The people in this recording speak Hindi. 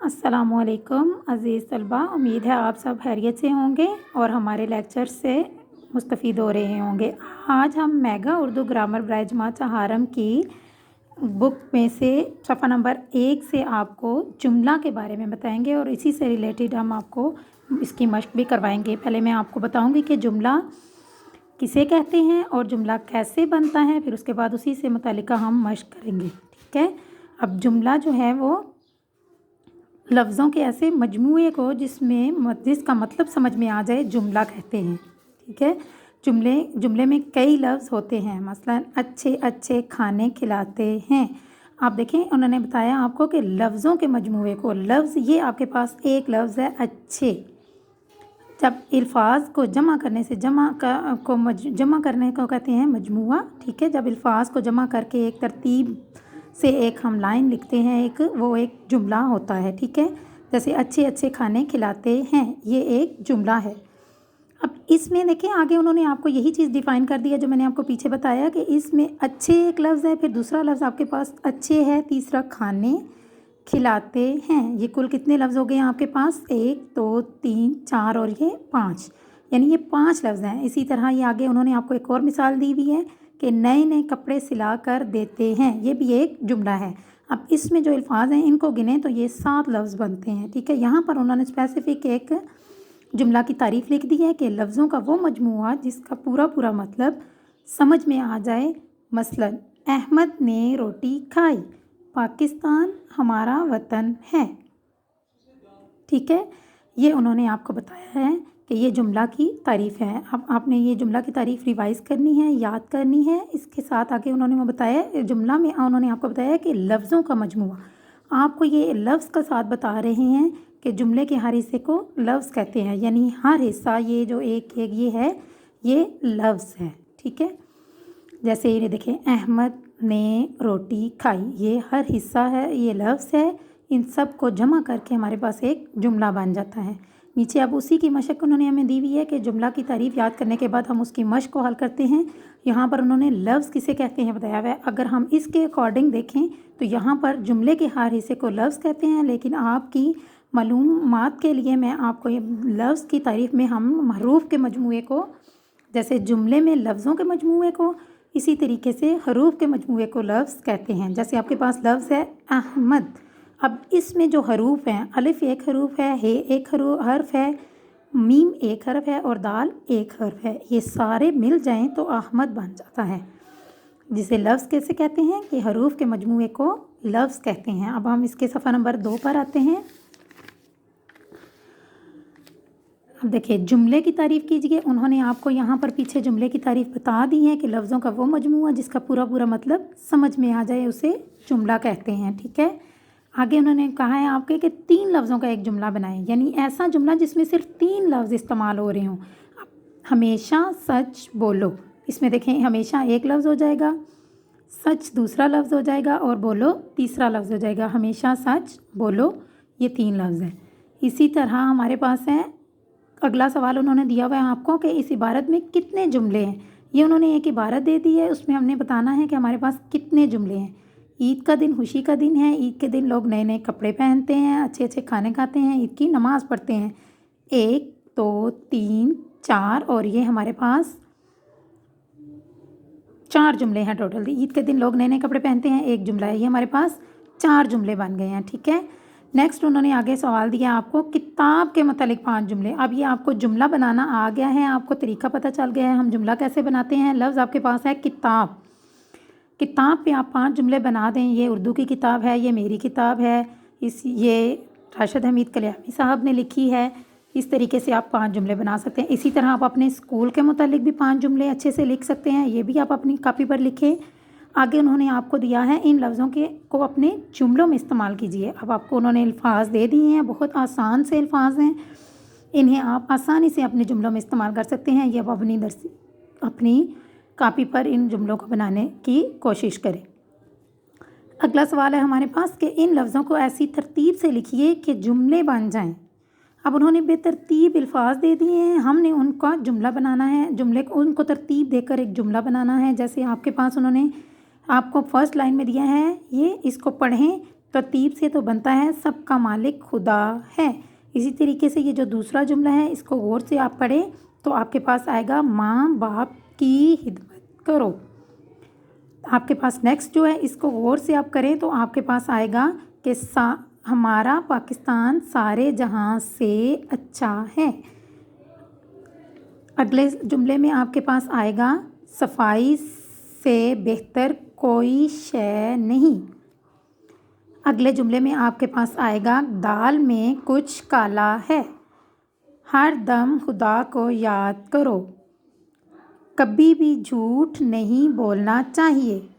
अस्सलामुअलैकुम अज़ीज़ तलबा, उम्मीद है आप सब खैरियत से होंगे और हमारे लेक्चर से मुस्तफ़ीद हो रहे होंगे। आज हम मेगा उर्दू ग्रामर ब्राइजमा चहारम की बुक में से सफ़ा नंबर 1 से आपको जुमला के बारे में बताएंगे और इसी से रिलेटेड हम आपको इसकी मश्क भी करवाएंगे। पहले मैं आपको बताऊंगी कि जुमला किसे कहते हैं और जुमला कैसे बनता है, फिर उसके बाद उसी से मुतालिका हम मश्क करेंगे। ठीक है। अब जुमला जो है वो लफ्ज़ों के ऐसे मजमूए को जिसका मतलब समझ में आ जाए जुमला कहते हैं। ठीक है। जुमले में कई लफ्ज़ होते हैं। मसलन अच्छे अच्छे खाने खिलाते हैं। आप देखें, उन्होंने बताया आपको कि लफ्ज़ों के मजमूए को, लफ्ज़ ये आपके पास एक लफ्ज़ है अच्छे। जब अल्फाज को जमा करने से जमा करने को कहते हैं मजमुआ। ठीक है। जब अल्फाज को जमा करके एक तरतीब से एक हम लाइन लिखते हैं, वो एक जुमला होता है। ठीक है। जैसे अच्छे अच्छे खाने खिलाते हैं, ये एक जुमला है। अब इसमें देखें, आगे उन्होंने आपको यही चीज़ डिफ़ाइन कर दिया जो मैंने आपको पीछे बताया कि इसमें अच्छे एक लफ्ज़ है, फिर दूसरा लफ्ज़ आपके पास अच्छे है, तीसरा खाने खिलाते हैं। ये कुल कितने लफ्ज़ हो गए हैं आपके पास? 1 2 3 4 और ये 5, यानी ये 5 लफ्ज़ हैं। इसी तरह ये आगे उन्होंने आपको एक और मिसाल दी हुई है कि नए नए कपड़े सिला कर देते हैं, ये भी एक जुमला है। अब इसमें जो अल्फाज हैं इनको गिने तो ये 7 लफ्ज़ बनते हैं। ठीक है। यहाँ पर उन्होंने स्पेसिफ़िक एक जुमला की तारीफ़ लिख दी है कि लफ्ज़ों का वो मजमूआ जिसका पूरा मतलब समझ में आ जाए। मसलन अहमद ने रोटी खाई, पाकिस्तान हमारा वतन है। ठीक है। ये उन्होंने आपको बताया है कि ये जुमला की तारीफ़ है। अब आपने ये जुमला की तारीफ़ रिवाइज़ करनी है, याद करनी है। इसके साथ आगे उन्होंने बताया, जुमला में उन्होंने आपको बताया कि लफ्ज़ों का मजमूआ, आपको ये लफ्ज़ का साथ बता रहे हैं कि जुमले के हर हिस्से को लफ्ज़ कहते हैं, यानी हर हिस्सा ये जो एक ये है, ये लफ्ज़ है। ठीक है। जैसे ये देखें, अहमद ने रोटी खाई, ये हर हिस्सा है, ये लफ्ज़ है। इन सब को जमा करके हमारे पास एक जुमला बन जाता है। नीचे अब उसी की मशक उन्होंने हमें दी हुई है कि जुमला की तारीफ़ याद करने के बाद हम उसकी मशक को हल करते हैं। यहाँ पर उन्होंने लफ्ज़ किसे कहते हैं बताया हुआ है। अगर हम इसके अकॉर्डिंग देखें तो यहाँ पर जुमले के हर हिस्से को लफ्ज़ कहते हैं, लेकिन आपकी मालूमात के लिए मैं आपको ये लफ्ज़ की तारीफ़ में हम हरूफ के मजमूए को, जैसे जुमले में लफ्ज़ों के मजमूए को, इसी तरीके से हरूफ के मजमूए को लफ्ज़ कहते हैं। जैसे आपके पास लफ्ज़ है अहमद। अब इसमें जो हरूफ हैं, अलिफ एक हरूफ है, हे एक हर्फ है, मीम एक हर्फ है और दाल एक हर्फ है। ये सारे मिल जाएं तो अहमद बन जाता है, जिसे लफ्ज़ कैसे कहते हैं कि हरूफ के मजमूए को लफ्ज़ कहते हैं। अब हम इसके सफ़ा नंबर 2 पर आते हैं। अब देखिए, जुमले की तारीफ़ कीजिए। उन्होंने आपको यहाँ पर पीछे जुमले की तारीफ़ बता दी है कि लफ्ज़ों का वो मजमूआ जिसका पूरा मतलब समझ में आ जाए, उसे जुमला कहते हैं। ठीक है। आगे उन्होंने कहा है आपके कि 3 लफ्ज़ों का एक जुमला बनाएं, यानी ऐसा जुमला जिसमें सिर्फ 3 लफ्ज़ इस्तेमाल हो रहे हों। हमेशा सच बोलो, इसमें देखें हमेशा एक लफ्ज़ हो जाएगा, सच दूसरा लफ्ज़ हो जाएगा और बोलो तीसरा लफ्ज़ हो जाएगा। हमेशा सच बोलो, ये 3 लफ्ज़ हैं। इसी तरह हमारे पास है अगला सवाल, उन्होंने दिया हुआ है आपको कि इस इबारत में कितने जुमले हैं। ये उन्होंने एक इबारत दे दी है, उसमें हमने बताना है कि हमारे पास कितने जुमले हैं। ईद का दिन खुशी का दिन है, ईद के दिन लोग नए नए कपड़े पहनते हैं, अच्छे अच्छे खाने खाते हैं, ईद की नमाज़ पढ़ते हैं। 1 2 3 4 और ये हमारे पास 4 जुमले हैं टोटल। ईद के दिन लोग नए नए कपड़े पहनते हैं, एक जुमला है, ये हमारे पास 4 जुमले बन गए हैं। ठीक है। नेक्स्ट उन्होंने आगे सवाल दिया आपको किताब के मतलब 5 जुमले। अब ये आपको जुमला बनाना आ गया है, आपको तरीका पता चल गया है हम जुमला कैसे बनाते हैं। लफ्ज़ आपके पास है किताब, किताब पे आप 5 जुमले बना दें। ये उर्दू की किताब है, ये मेरी किताब है, ये राशिद हमीद कल्याणी साहब ने लिखी है। इस तरीके से आप 5 जुमले बना सकते हैं। इसी तरह आप अपने स्कूल के मुतालिक भी 5 जुमले अच्छे से लिख सकते हैं, ये भी आप अपनी कापी पर लिखें। आगे उन्होंने आपको दिया है इन लफ्ज़ों को अपने जुमलों में इस्तेमाल कीजिए। अब आपको उन्होंने अल्फाज दे दिए हैं, बहुत आसान से अल्फाज हैं, इन्हें आप आसानी से अपने जुमलों में इस्तेमाल कर सकते हैं। ये अब अपनी कापी पर इन जुमलों को बनाने की कोशिश करें। अगला सवाल है हमारे पास कि इन लफ्ज़ों को ऐसी तरतीब से लिखिए कि जुमले बन जाएं। अब उन्होंने बेतरतीब अल्फाज दे दिए हैं, हमने उनका जुमला बनाना है, जुमले को उनको तरतीब देकर एक जुमला बनाना है। जैसे आपके पास उन्होंने आपको फर्स्ट लाइन में दिया है, ये इसको पढ़ें, तरतीब से तो बनता है सबका मालिक खुदा है। इसी तरीके से ये जो दूसरा जुमला है इसको गौर से आप पढ़ें तो आपके पास आएगा माँ बाप की खिदमत करो। आपके पास नेक्स्ट जो है इसको गौर से आप करें तो आपके पास आएगा कि हमारा पाकिस्तान सारे जहां से अच्छा है। अगले जुमले में आपके पास आएगा सफाई से बेहतर कोई शय नहीं। अगले जुमले में आपके पास आएगा दाल में कुछ काला है। हर दम खुदा को याद करो। कभी भी झूठ नहीं बोलना चाहिए।